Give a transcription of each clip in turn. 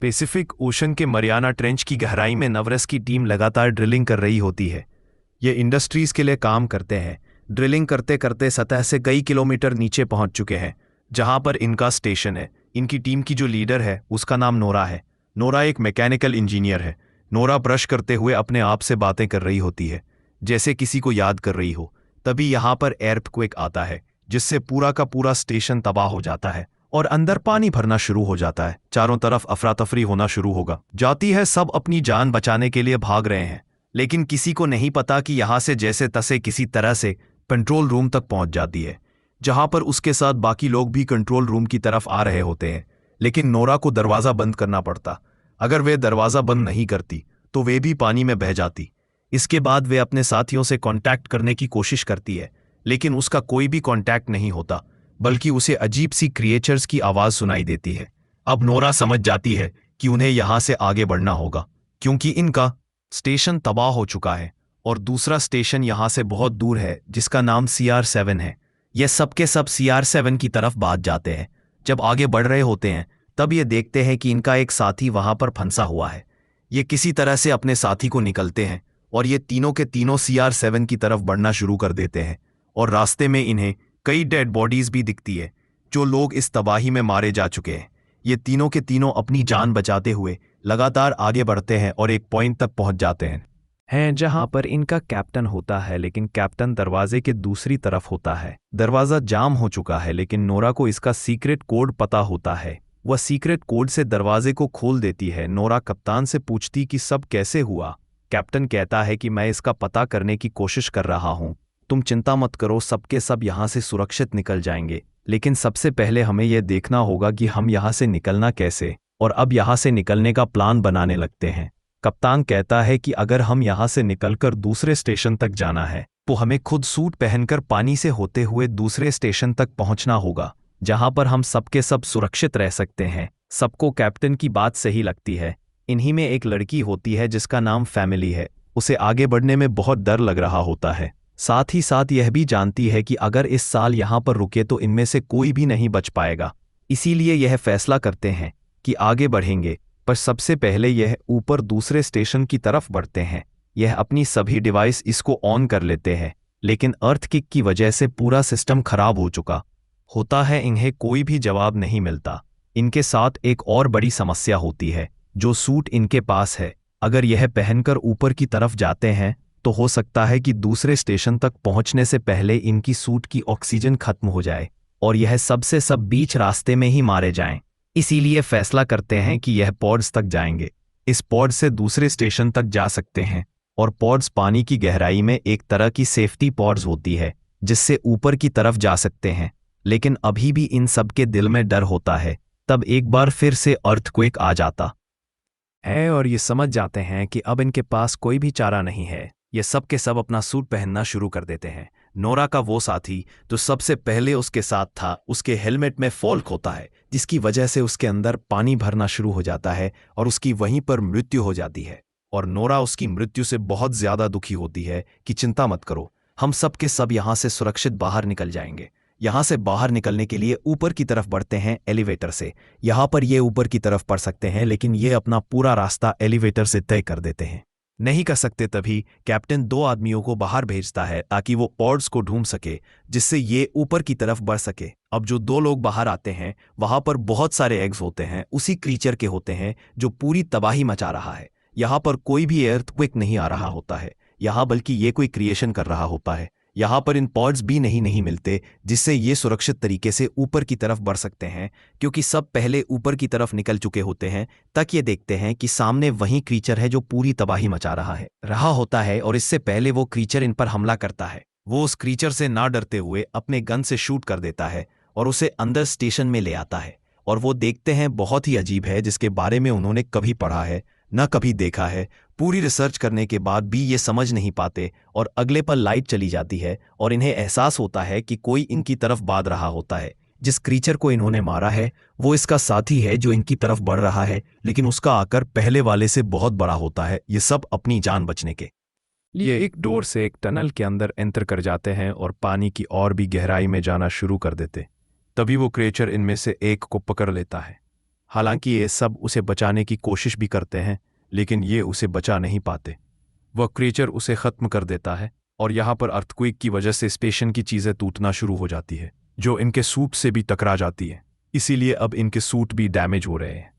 Pacific ocean के Mariana trench की गहराई में नवरस की टीम लगातार ड्रिलिंग कर रही होती है। ये इंडस्ट्रीज के लिए काम करते हैं। ड्रिलिंग करते करते सतह से कई किलोमीटर नीचे पहुंच चुके हैं, जहां पर इनका स्टेशन है। इनकी टीम की जो लीडर है उसका नाम नोरा है। नोरा एक मैकेनिकल इंजीनियर है। नोरा ब्रश करते हुए अपने आप से बातें कर रही होती है, जैसे किसी को याद कर रही हो। तभी यहां पर एर्थक्वेक आता है, जिससे पूरा का पूरा स्टेशन तबाह हो जाता है और अंदर पानी भरना शुरू हो जाता है। चारों तरफ अफरा तफरी होना शुरू होगा जाती है। सब अपनी जान बचाने के लिए भाग रहे हैं, लेकिन किसी को नहीं पता कि यहां से जैसे तसे किसी तरह से कंट्रोल रूम तक पहुंच जाती है, जहां पर उसके साथ बाकी लोग भी कंट्रोल रूम की तरफ आ रहे होते हैं। लेकिन नोरा को दरवाजा बंद करना पड़ता। अगर वे दरवाजा बंद नहीं करती तो वे भी पानी में बह जाती। इसके बाद वे अपने साथियों से कांटेक्ट करने की कोशिश करती है, लेकिन उसका कोई भी कांटेक्ट नहीं होता, बल्कि उसे अजीब सी क्रिएचर्स की आवाज सुनाई देती है। अब नोरा समझ जाती है कि उन्हें यहां से आगे बढ़ना होगा, क्योंकि इनका स्टेशन तबाह हो चुका है और दूसरा स्टेशन यहां से बहुत दूर है, जिसका नाम CR7 है। ये सब के सब CR7 की तरफ भाग जाते हैं। जब आगे बढ़ रहे होते हैं तब ये देखते हैं कि इनका एक साथी वहां पर फंसा हुआ है। ये किसी तरह से अपने साथी को निकलते हैं और ये तीनों के तीनों CR7 की तरफ बढ़ना शुरू कर देते हैं। और रास्ते में इन्हें कई डेड बॉडीज भी दिखती है, जो लोग इस तबाही में मारे जा चुके हैं। ये तीनों के तीनों अपनी जान बचाते हुए लगातार आगे बढ़ते हैं और एक पॉइंट तक पहुंच जाते हैं जहां पर इनका कैप्टन होता है, लेकिन कैप्टन दरवाजे के दूसरी तरफ होता है। दरवाजा जाम हो चुका है, लेकिन नोरा को इसका सीक्रेट कोड पता होता है। वह सीक्रेट कोड से दरवाजे को खोल देती है। नोरा कप्तान से पूछती कि सब कैसे हुआ। कैप्टन कहता है कि मैं इसका पता करने की कोशिश कर रहा हूं, तुम चिंता मत करो, सबके सब यहां से सुरक्षित निकल जाएंगे। लेकिन सबसे पहले हमें यह देखना होगा कि हम यहां से निकलना कैसे, और अब यहां से निकलने का प्लान बनाने लगते हैं। कप्तान कहता है कि अगर हम यहां से निकलकर दूसरे स्टेशन तक जाना है तो हमें खुद सूट पहनकर पानी से होते हुए दूसरे स्टेशन तक पहुंचना होगा, जहां पर हम सबके सब सुरक्षित रह सकते हैं। सबको कैप्टन की बात सही लगती है। इन्हीं में एक लड़की होती है जिसका नाम फैमिली है। उसे आगे बढ़ने में बहुत डर लग रहा होता है। साथ ही साथ यह भी जानती है कि अगर इस साल यहां पर रुके तो इनमें से कोई भी नहीं बच पाएगा। इसीलिए यह फैसला करते हैं कि आगे बढ़ेंगे, पर सबसे पहले यह ऊपर दूसरे स्टेशन की तरफ बढ़ते हैं। यह अपनी सभी डिवाइस इसको ऑन कर लेते हैं, लेकिन अर्थक्वेक की वजह से पूरा सिस्टम खराब हो चुका होता है। इन्हें कोई भी जवाब नहीं मिलता। इनके साथ एक और बड़ी समस्या होती है, जो सूट इनके पास है। अगर यह पहनकर ऊपर की तरफ जाते हैं तो हो सकता है कि दूसरे स्टेशन तक पहुंचने से पहले इनकी सूट की ऑक्सीजन खत्म हो जाए और यह सबसे सब बीच रास्ते में ही मारे जाएं। इसीलिए फैसला करते हैं कि यह पॉड्स तक जाएंगे। इस पॉड से दूसरे स्टेशन तक जा सकते हैं, और पॉड्स पानी की गहराई में एक तरह की सेफ्टी पॉड्स होती है, जिससे ऊपर की तरफ जा सकते हैं। लेकिन अभी भी इन सब के दिल में डर होता है। तब एक बार फिर से अर्थक्वेक आ जाता है और ये समझ जाते हैं कि अब इनके पास कोई भी चारा नहीं है। ये सब के सब अपना सूट पहनना शुरू कर देते हैं। नोरा का वो साथी जो सबसे पहले उसके साथ था, उसके हेलमेट में फॉल्ट होता है, जिसकी वजह से उसके अंदर पानी भरना शुरू हो जाता है और उसकी वहीं पर मृत्यु हो जाती है। और नोरा उसकी मृत्यु से बहुत ज्यादा दुखी होती है कि चिंता मत करो, हम सब के सब यहां से सुरक्षित बाहर निकल जाएंगे। यहां से बाहर निकलने के लिए ऊपर की तरफ बढ़ते हैं एलिवेटर से। यहां पर ये ऊपर की तरफ बढ़ सकते हैं, लेकिन ये अपना पूरा रास्ता एलिवेटर से तय कर देते हैं। नहीं कर सकते तभी कैप्टन 2 आदमियों को बाहर भेजता है ताकि वो पॉड्स को ढूंढ सके, जिससे ये ऊपर की तरफ बढ़ सके। अब जो 2 लोग बाहर आते हैं वहां पर बहुत सारे एग्स होते हैं, उसी क्रीचर के होते हैं जो पूरी तबाही मचा रहा है। यहाँ पर कोई भी अर्थक्वेक नहीं आ रहा होता है यहाँ, बल्कि ये कोई क्रिएशन कर रहा होता है। यहाँ पर इन पॉड्स भी नहीं मिलते, जिससे ये सुरक्षित तरीके से ऊपर की तरफ बढ़ सकते हैं, क्योंकि सब पहले ऊपर की तरफ निकल चुके होते हैं। तक ये देखते हैं कि सामने वही क्रीचर है जो पूरी तबाही मचा रहा होता है, और इससे पहले वो क्रीचर इन पर हमला करता है। वो उस क्रीचर से ना डरते हुए अपने गन से शूट कर देता है और उसे अंदर स्टेशन में ले आता है। और वो देखते हैं बहुत ही अजीब है, जिसके बारे में उन्होंने कभी पढ़ा है न कभी देखा है। पूरी रिसर्च करने के बाद भी ये समझ नहीं पाते, और अगले पल लाइट चली जाती है और इन्हें एहसास होता है कि कोई इनकी तरफ भाग रहा होता है। जिस क्रीचर को इन्होंने मारा है वो इसका साथी है जो इनकी तरफ बढ़ रहा है, लेकिन उसका आकार पहले वाले से बहुत बड़ा होता है। ये सब अपनी जान बचने के लिए एक डोर से एक टनल के अंदर एंटर कर जाते हैं और पानी की और भी गहराई में जाना शुरू कर देते। तभी वो क्रीचर इनमें से एक को पकड़ लेता है हालांकि ये सब उसे बचाने की कोशिश भी करते हैं, लेकिन ये उसे बचा नहीं पाते। वह क्रिएचर उसे खत्म कर देता है और यहाँ पर अर्थक्वेक की वजह से स्टेशन की चीजें टूटना शुरू हो जाती है, जो इनके सूट से भी टकरा जाती है। इसीलिए अब इनके सूट भी डैमेज हो रहे हैं।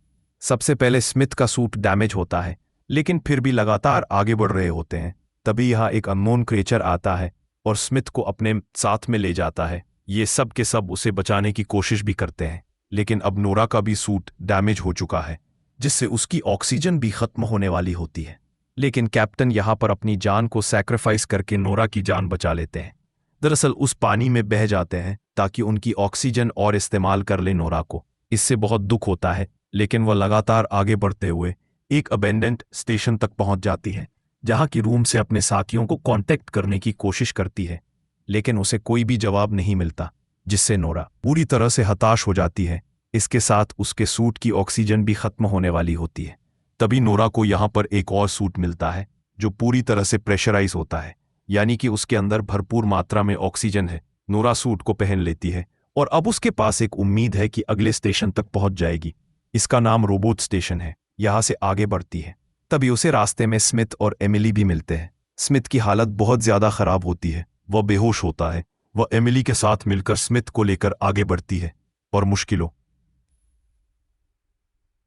सबसे पहले स्मिथ का सूट डैमेज होता है, लेकिन फिर भी लगातार आगे बढ़ रहे होते हैं। तभी यहाँ एक अननोन क्रिएचर आता है और स्मिथ को अपने साथ में ले जाता है। ये सब के सब उसे बचाने की कोशिश भी करते हैं, लेकिन अब नोरा का भी सूट डैमेज हो चुका है, जिससे उसकी ऑक्सीजन भी खत्म होने वाली होती है। लेकिन कैप्टन यहाँ पर अपनी जान को सैक्रिफाइस करके नोरा की जान बचा लेते हैं। दरअसल उस पानी में बह जाते हैं ताकि उनकी ऑक्सीजन और इस्तेमाल कर ले नोरा को। इससे बहुत दुख होता है, लेकिन वह लगातार आगे बढ़ते हुए एक अबेंडेंट स्टेशन तक पहुंच जाती है, जहां की रूम से अपने साथियों को कांटेक्ट करने की कोशिश करती है, लेकिन उसे कोई भी जवाब नहीं मिलता, जिससे नोरा पूरी तरह से हताश हो जाती है। इसके साथ उसके सूट की ऑक्सीजन भी खत्म होने वाली होती है। तभी नोरा को यहाँ पर एक और सूट मिलता है जो पूरी तरह से प्रेशराइज होता है, यानी कि उसके अंदर भरपूर मात्रा में ऑक्सीजन है। नोरा सूट को पहन लेती है और अब उसके पास एक उम्मीद है कि अगले स्टेशन तक पहुंच जाएगी। इसका नाम रोबोट स्टेशन है। यहाँ से आगे बढ़ती है। तभी उसे रास्ते में स्मिथ और एमिली भी मिलते हैं। स्मिथ की हालत बहुत ज्यादा खराब होती है, वह बेहोश होता है। वह एमिली के साथ मिलकर स्मिथ को लेकर आगे बढ़ती है और मुश्किलों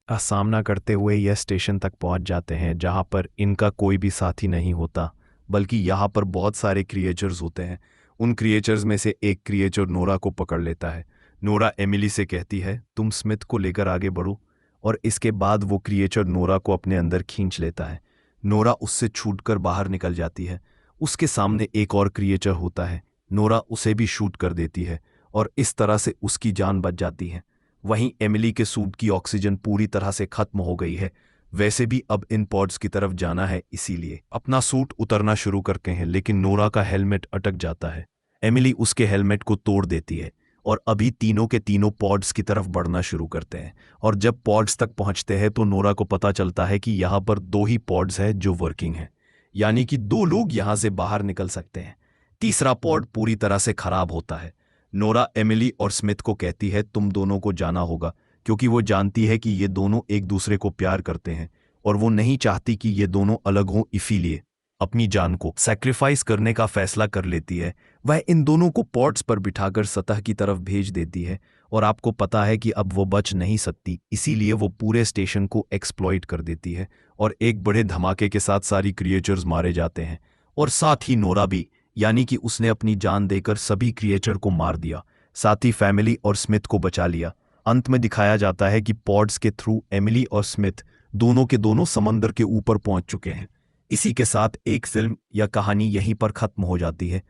का सामना करते हुए यह स्टेशन तक पहुंच जाते हैं, जहां पर इनका कोई भी साथी नहीं होता, बल्कि यहाँ पर बहुत सारे क्रिएचर्स होते हैं। उन क्रिएचर्स में से एक क्रिएचर नोरा को पकड़ लेता है। नोरा एमिली से कहती है, तुम स्मिथ को लेकर आगे बढ़ो, और इसके बाद वो क्रिएचर नोरा को अपने अंदर खींच लेता है। नोरा उससे छूटकर बाहर निकल जाती है। उसके सामने एक और क्रिएचर होता है। नोरा उसे भी शूट कर देती है और इस तरह से उसकी जान बच जाती है। वहीं एमिली के सूट की ऑक्सीजन पूरी तरह से खत्म हो गई है। वैसे भी अब इन पॉड्स की तरफ जाना है, इसीलिए अपना सूट उतरना शुरू करते हैं, लेकिन नोरा का हेलमेट अटक जाता है। एमिली उसके हेलमेट को तोड़ देती है और अभी तीनों के तीनों पॉड्स की तरफ बढ़ना शुरू करते हैं। और जब पॉड्स तक पहुंचते हैं तो नोरा को पता चलता है कि यहाँ पर 2 ही पॉड्स हैं जो वर्किंग हैं, यानी कि 2 लोग यहाँ से बाहर निकल सकते हैं। तीसरा पॉड पूरी तरह से खराब होता है। नोरा एमिली और स्मिथ को कहती है, तुम दोनों को जाना होगा, क्योंकि वो जानती है कि ये दोनों एक दूसरे को प्यार करते हैं और वो नहीं चाहती कि ये दोनों अलग हों, इसीलिए अपनी जान को सैक्रिफाइस करने का फैसला कर लेती है। वह इन दोनों को पॉड्स पर बिठाकर सतह की तरफ भेज देती है और आपको पता है कि अब वो बच नहीं सकती, इसीलिए वो पूरे स्टेशन को एक्सप्लॉइट कर देती है और एक बड़े धमाके के साथ सारी क्रिएचर्स मारे जाते हैं और साथ ही नोरा भी, यानी कि उसने अपनी जान देकर सभी क्रिएचर को मार दिया, साथ ही फैमिली और स्मिथ को बचा लिया। अंत में दिखाया जाता है कि पॉड्स के थ्रू एमिली और स्मिथ दोनों के दोनों समंदर के ऊपर पहुंच चुके हैं। इसी के साथ एक फिल्म या कहानी यहीं पर खत्म हो जाती है।